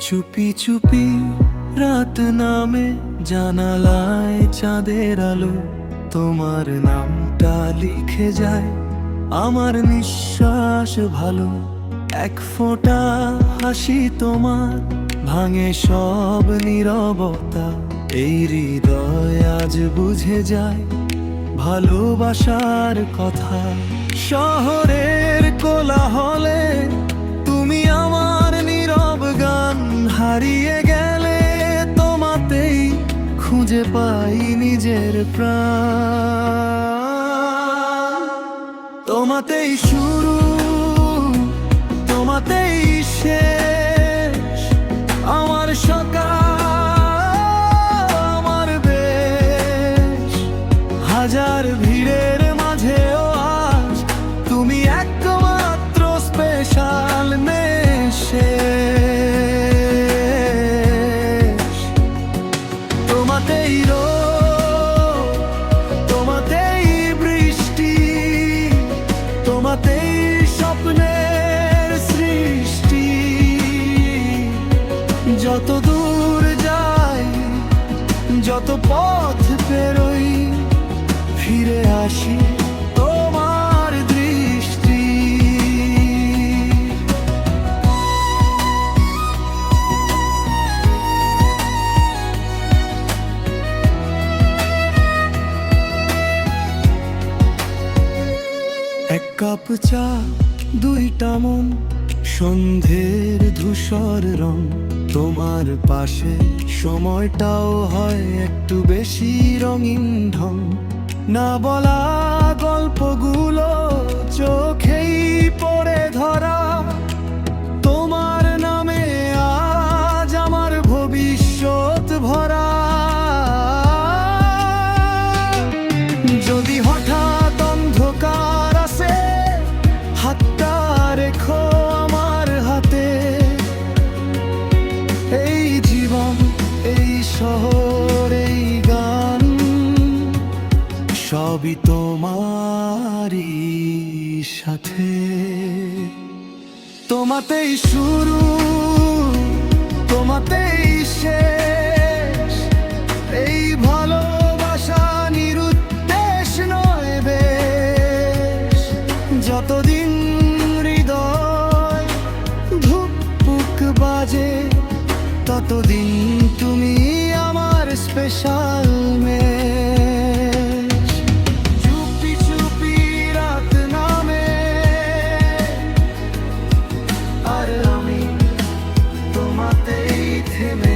চুপি চুপি রাত নামে জানালায় চাঁদের আলো, তোমার নামটা লিখে যায় আমার নিঃশ্বাস ভালো। এক ফোঁটা হাসি তোমার ভাঙে সব নীরবতা, এই হৃদয় আজ বুঝে যায় ভালোবাসার কথা। শহরের কোলাহলে তুমি আমার নীরব গান, হারিয়ে গেলে তোমাতেই খুঁজে পাই নিজের প্রাণ। তোমাতেই শুরু, তোমাতেই শেষ, আমার সকাল আমার বেশ। হাজার ভিড়ের মাঝেও আজ তুমি একমাত্র স্পেশাল নেশেষ। তোমাতেই রোদ, তোমাতেই বৃষ্টি, তোমাতেই স্বপ্নের সৃষ্টি। যত দূর যাই, যত পথ পেরোই, ফিরে আসি তোমার দৃষ্টি। এক কাপ চা, দুইটা মন, সন্ধের ধূসর রং। তোমার পাশে সময়টাও হয় একটু বেশি রঙিন ঢং। না বলা গল্পগুলো চোখেই পড়ে ধরা, তোমার নামে আজ আমার ভবিষ্যৎ ভরা। যদি হঠাৎ অন্ধকার আসে, হাতটা রেখো আমার হাতে। এই জীবন, এই শহর, এই গান, সবই তোমারই সাথে। তোমাতেই শুরু, তোমাতেই শেষ, এই ভালোবাসা নিরুদ্দেশ নয় বেশ। যতদিন হৃদয় ধুকপুক বাজে, ততদিন তুমি আমার স্পেশাল মেশ। চুপি চুপি রাত নামে, আর আমি তোমাতেই থেমে